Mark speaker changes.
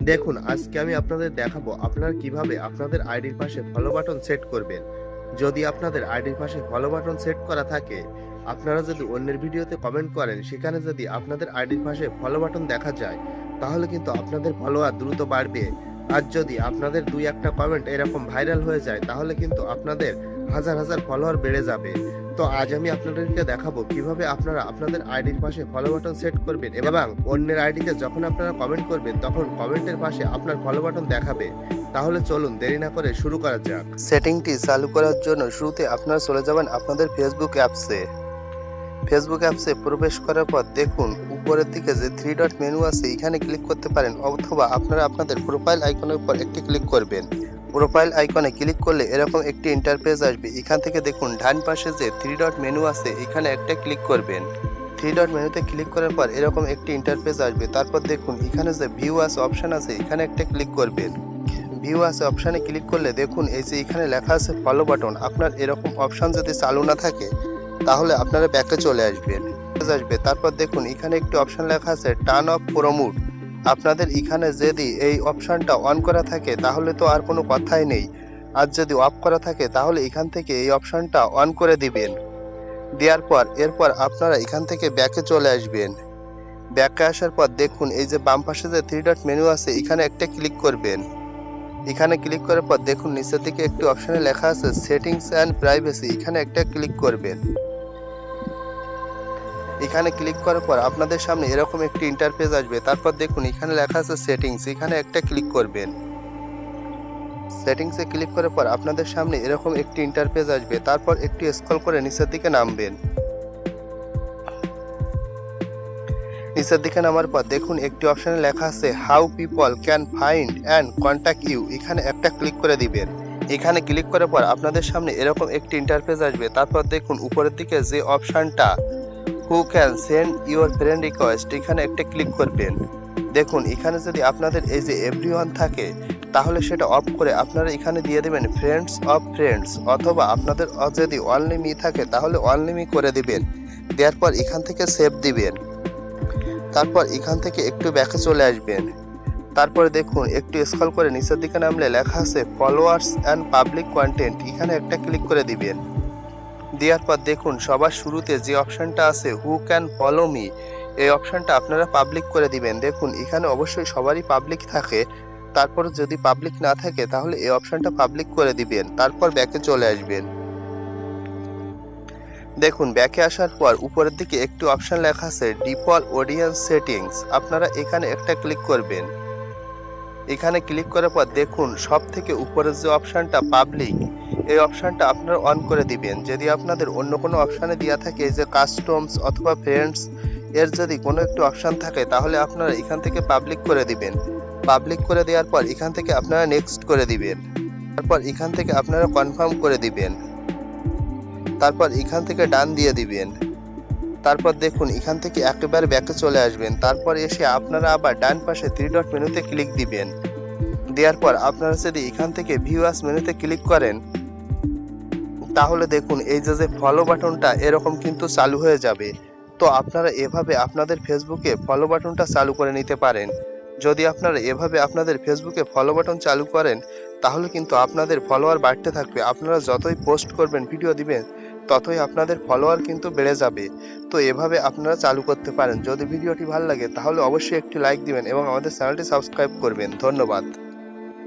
Speaker 1: দেখুন, আজকে আমি আপনাদের দেখাবো আপনারা কিভাবে আপনাদের আইডির পাশে ফলো বাটন সেট করবেন। যদি আপনাদের আইডির পাশে ফলো বাটন সেট করা থাকে, আপনারা যদি অন্যের ভিডিওতে কমেন্ট করেন, সেখানে যদি আপনাদের আইডির পাশে ফলো বাটন দেখা যায়, তাহলে কিন্তু আপনাদের ফলোয়ার দ্রুত বাড়বে। আর যদি আপনাদের ২-১টা কমেন্ট এরকম ভাইরাল হয়ে যায়, তাহলে কিন্তু আপনাদের হাজার হাজার ফলোয়ার বেড়ে যাবে। তো আজ আমি আপনাদেরকে দেখাবো কিভাবে আপনারা আপনাদের আইডির পাশে ফলো বাটন সেট করবেন এবং অন্যের আইডিতে যখন আপনারা কমেন্ট করবেন, তখন কমেন্টের পাশে আপনার ফলো বাটন দেখাবে। তাহলে চলুন দেরি না করে শুরু করা যাক। সেটিংটি চালু করার জন্য শুরুতে আপনারা চলে যাবেন আপনাদের ফেসবুক অ্যাপসে প্রবেশ করার পর দেখুন উপরের দিকে যে 3 ডট মেনু আছে, এখানে ক্লিক করতে পারেন, অথবা আপনারা আপনাদের প্রোফাইল আইকনের উপর একটি ক্লিক করবেন। প্রোফাইল আইকনে ক্লিক করলে এরকম একটি ইন্টারফেস আসবে। এখান থেকে দেখুন ডান পাশে যে 3 ডট মেনু আছে, এখানে একটা ক্লিক করবেন। 3 ডট মেনুতে ক্লিক করার পর এরকম একটি ইন্টারফেস আসবে। তারপর দেখুন এখানে যে ভিউ আস অপশন আছে, এখানে একটা ক্লিক করবেন। ভিউ আছে অপশানে ক্লিক করলে দেখুন এই যে এখানে লেখা আছে ফলো বাটন। আপনার এরকম অপশন যদি চালু না থাকে, তাহলে আপনারা ব্যাকে চলে আসবেন। তারপর দেখুন এখানে একটি অপশন লেখা আছে টার্ন অফ প্রমোট। আপনাদের এখানে যদি এই অপশনটা অন করা থাকে, তাহলে তো আর কোনো কথাই নেই। আর যদি অফ করা থাকে, তাহলে এখান থেকে এই অপশনটা অন করে দিবেন। দেওয়ার পর এরপর আপনারা এখান থেকে ব্যাকে চলে আসবেন। ব্যাকে আসার পর দেখুন এই যে বাম পাশে যে 3 ডট মেনু আছে, এখানে একটা ক্লিক করবেন। এখানে ক্লিক করার পর দেখুন নিচের দিকে একটি অপশনে লেখা আছে সেটিংস অ্যান্ড প্রাইভেসি, এখানে একটা ক্লিক করবেন। এখানে ক্লিক করার পর আপনাদের সামনে এরকম একটি ইন্টারফেস আসবে। তারপর দেখুন এখানে লেখা আছে সেটিংস, এখানে একটা ক্লিক করবেন। সেটিংসে ক্লিক করার পর আপনাদের সামনে এরকম একটি ইন্টারফেস আসবে। তারপর একটু স্ক্রল করে নিচের দিকে নামবেন। নিচের দিকে নামার পর দেখুন একটি অপশনে লেখা আছে how people can find and contact you, এখানে একটা ক্লিক করে দিবেন। এখানে ক্লিক করার পর আপনাদের সামনে এরকম একটি ইন্টারফেস আসবে। তারপর দেখুন উপরের দিকে যে অপশনটা who can send your friend request, এখানে একটা ক্লিক করবেন। দেখুন এখানে যদি আপনাদের এই যে এভরিওয়ান থাকে, তাহলে সেটা অফ করে আপনারা এখানে দিয়ে দেবেন ফ্রেন্ডস অফ ফ্রেন্ডস, অথবা আপনাদের যদি অনলি মি থাকে, তাহলে অনলি মি করে দিবেন। দেওয়ার পর এখান থেকে সেভ দিবেন। তারপর এখান থেকে একটু ব্যাকে চলে আসবেন। তারপরে দেখুন একটু স্ক্রল করে নিচের দিকে নামলে লেখা আছে ফলোয়ার্স অ্যান্ড পাবলিক কন্টেন্ট, এখানে একটা ক্লিক করে দিবেন। দেওয়ার পর দেখুন সবার শুরুতে যে অপশনটা আছে হু ক্যান ফলো মি, এই অপশনটা আপনারা পাবলিক করে দিবেন। দেখুন এখানে অবশ্যই সবারই পাবলিক থাকে, তারপর যদি পাবলিক না থাকে, তাহলে এই অপশনটা পাবলিক করে দিবেন। তারপর ব্যাকে চলে আসবেন। দেখুন ব্যাকে আসার পর উপরের দিকে একটি অপশন লেখা আছে ডিফল্ট অডিয়েন্স সেটিংস, আপনারা এখানে একটা ক্লিক করবেন। এখানে ক্লিক করার পর দেখুন সব থেকে উপরের যে অপশনটা পাবলিক, এই অপশনটা আপনারা অন করে দিবেন। যদি আপনাদের অন্য কোনো অপশানে দেওয়া থাকে যে কাস্টমস অথবা ফ্রেন্ডস, এর যদি কোনো একটি অপশান থাকে, তাহলে আপনারা এখান থেকে পাবলিক করে দিবেন। পাবলিক করে দেওয়ার পর এখান থেকে আপনারা নেক্সট করে দিবেন। তারপর এখান থেকে আপনারা কনফার্ম করে দিবেন। তারপর এখান থেকে ডান দিয়ে দিবেন। তারপর দেখুন এখান থেকে একেবারে ব্যাকে চলে আসবেন। তারপর এসে আপনারা আবার ডান পাশে 3 ডট মেনুতে ক্লিক দিবেন। দেওয়ার পর আপনারা যদি এখান থেকে ভিউয়ার্স মেনুতে ক্লিক করেন, তাহলে দেখুন এই যে ফলো বাটনটা এরকম কিন্তু চালু হয়ে যাবে। তো আপনারা এভাবে আপনাদের ফেসবুকে ফলো বাটনটা চালু করে নিতে পারেন। যদি আপনারা এভাবে আপনাদের ফেসবুকে ফলো বাটন চালু করেন, তাহলে কিন্তু আপনাদের ফলোয়ার বাড়তে থাকবে। আপনারা যতই পোস্ট করবেন, ভিডিও দিবেন, ততই আপনাদের ফলোয়ার কিন্তু বেড়ে যাবে। তো এভাবে আপনারা চালু করতে পারেন। যদি ভিডিওটি ভালো লাগে, তাহলে অবশ্যই একটি লাইক দিবেন এবং আমাদের চ্যানেলটি সাবস্ক্রাইব করবেন। ধন্যবাদ।